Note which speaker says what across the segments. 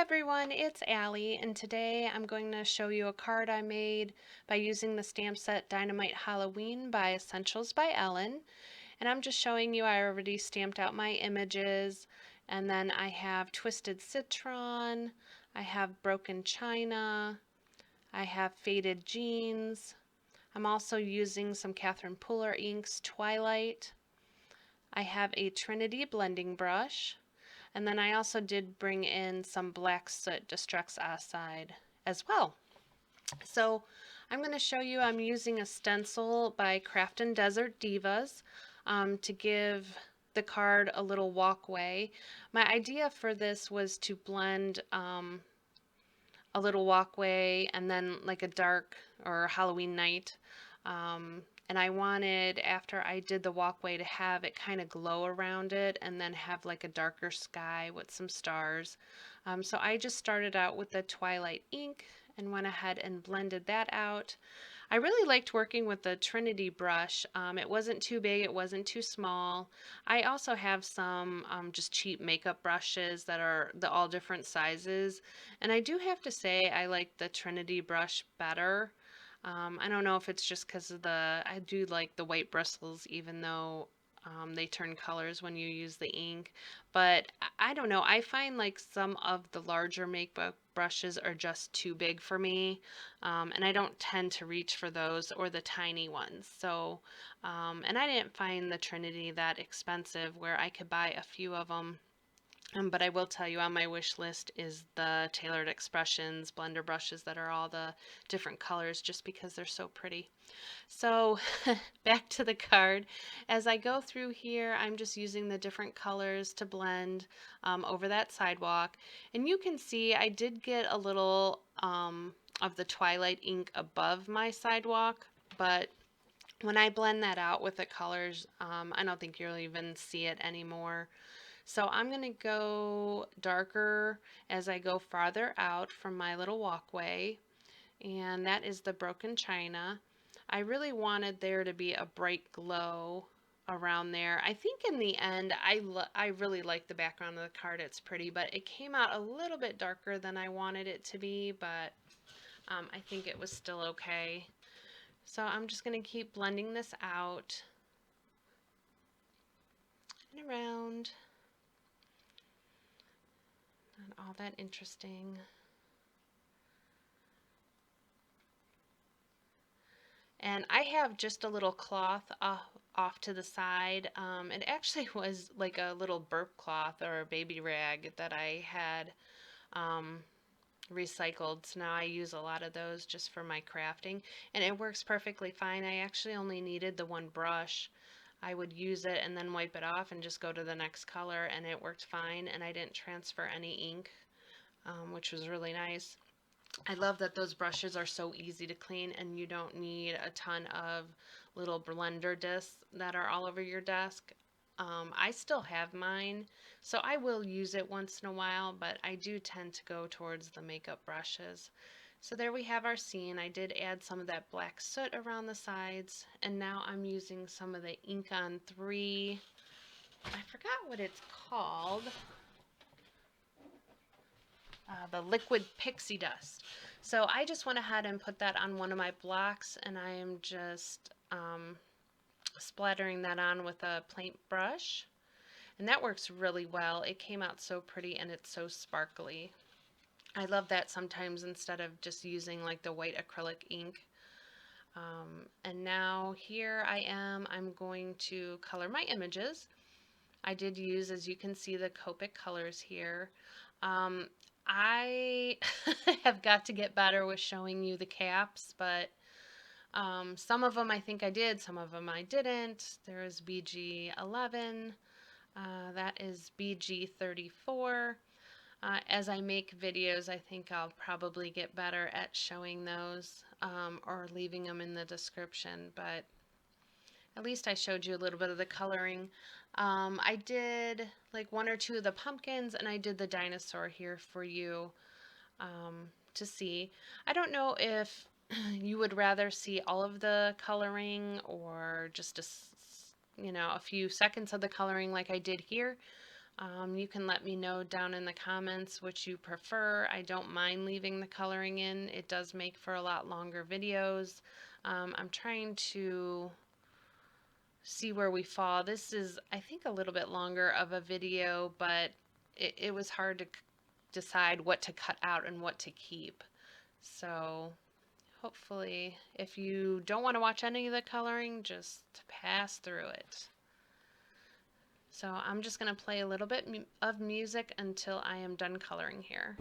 Speaker 1: everyone, it's Allie, and today I'm going to show you a card I made by using the stamp set Dynamite Halloween by Essentials by Ellen. And I'm just showing you I already stamped out my images, and then I have Twisted Citron, I have Broken China, I have Faded Jeans. I'm also using some Catherine Pooler inks Twilight. I have a Trinity blending brush. And then I also did bring in some black soot Destructs Acide as well. So I'm going to show you I'm using a stencil by Craft and Desert Divas to give the card a little walkway. My idea for this was to blend a little walkway and then like a dark or Halloween night. And I wanted, after I did the walkway, to have it kind of glow around it and then have like a darker sky with some stars. So I just started out with the Twilight ink and went ahead and blended that out. I really liked working with the Trinity brush. It wasn't too big, it wasn't too small. I also have some just cheap makeup brushes that are all different sizes. And I do have to say I like the Trinity brush better. I don't know if it's just because of I do like the white bristles even though they turn colors when you use the ink. But I don't know, I find like some of the larger makeup brushes are just too big for me. And I don't tend to reach for those or the tiny ones. So, and I didn't find the Trinity that expensive where I could buy a few of them. But I will tell you on my wish list is the Tailored Expressions blender brushes that are all the different colors just because they're so pretty. So back to the card. As I go through here, I'm just using the different colors to blend over that sidewalk. And you can see I did get a little of the Twilight ink above my sidewalk, but when I blend that out with the colors, I don't think you'll even see it anymore. So I'm going to go darker as I go farther out from my little walkway, and that is the Broken China. I really wanted there to be a bright glow around there. I think in the end, I really like the background of the card. It's pretty, but it came out a little bit darker than I wanted it to be, but I think it was still okay. So I'm just going to keep blending this out and around. Not all that interesting. And I have just a little cloth off to the side. It actually was like a little burp cloth or a baby rag that I had recycled. So now I use a lot of those just for my crafting. And it works perfectly fine. I actually only needed the one brush. I would use it and then wipe it off and just go to the next color, and it worked fine. And I didn't transfer any ink, which was really nice. I love that those brushes are so easy to clean and you don't need a ton of little blender discs that are all over your desk. I still have mine, so I will use it once in a while, but I do tend to go towards the makeup brushes. So there we have our scene. I did add some of that black soot around the sides, and now I'm using some of the Ink on 3. I forgot what it's called. The liquid pixie dust. So I just went ahead and put that on one of my blocks, and I am just splattering that on with a paint brush. And that works really well. It came out so pretty and it's so sparkly. I love that sometimes instead of just using like the white acrylic ink. And now here I'm going to color my images. I did use, as you can see, the Copic colors here. I have got to get better with showing you the caps, but some of them I think I did, some of them I didn't. There is BG11, that is BG34. As I make videos, I think I'll probably get better at showing those or leaving them in the description, but at least I showed you a little bit of the coloring. I did like one or two of the pumpkins, and I did the dinosaur here for you to see. I don't know if you would rather see all of the coloring or just a few seconds of the coloring like I did here. You can let me know down in the comments which you prefer. I don't mind leaving the coloring in. It does make for a lot longer videos. I'm trying to see where we fall. This is, I think, a little bit longer of a video, but it was hard to decide what to cut out and what to keep. So hopefully, if you don't want to watch any of the coloring, just pass through it. So I'm just going to play a little bit of music until I am done coloring here.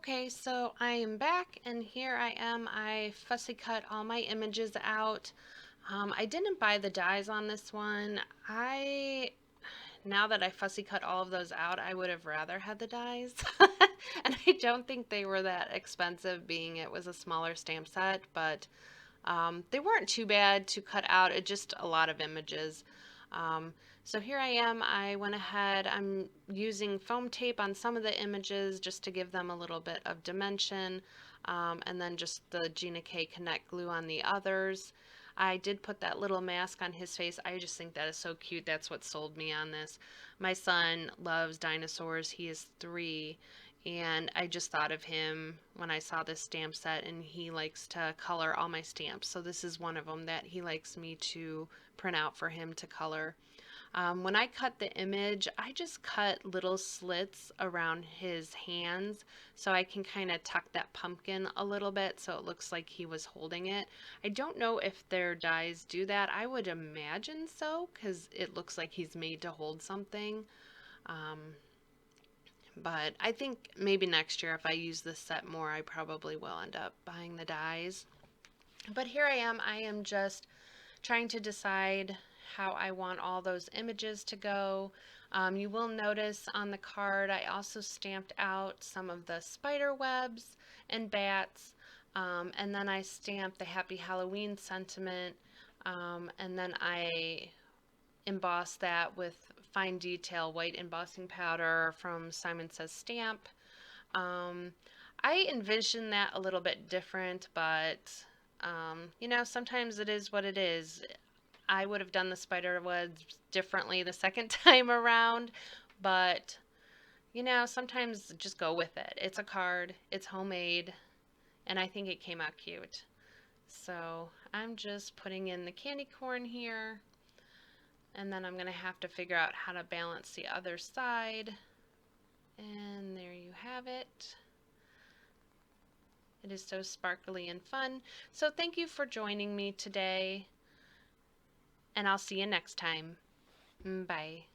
Speaker 1: Okay, so I am back and here I am. I fussy cut all my images out. I didn't buy the dies on this one. Now that I fussy cut all of those out, I would have rather had the dies. And I don't think they were that expensive, being it was a smaller stamp set, but they weren't too bad to cut out. It just a lot of images. Um, so here I am. I went ahead. I'm using foam tape on some of the images just to give them a little bit of dimension, and then just the Gina K Connect glue on the others. I did put that little mask on his face. I just think that is so cute. That's what sold me on this. My son loves dinosaurs. He is 3, and I just thought of him when I saw this stamp set, and he likes to color all my stamps. So this is one of them that he likes me to print out for him to color. When I cut the image, I just cut little slits around his hands so I can kind of tuck that pumpkin a little bit so it looks like he was holding it. I don't know if their dies do that. I would imagine so because it looks like he's made to hold something. Um, but I think maybe next year if I use this set more, I probably will end up buying the dies. But here I am. I am just trying to decide how I want all those images to go. You will notice on the card I also stamped out some of the spider webs and bats, and then I stamped the Happy Halloween sentiment, and then I embossed that with fine detail white embossing powder from Simon Says Stamp. Um, I envision that a little bit different, but sometimes it is what it is. I would have done the spider webs differently the second time around, but sometimes just go with it. It's a card, it's homemade, and I think it came out cute. So I'm just putting in the candy corn here, and then I'm going to have to figure out how to balance the other side. And there you have it. It is so sparkly and fun. So thank you for joining me today, and I'll see you next time. Bye.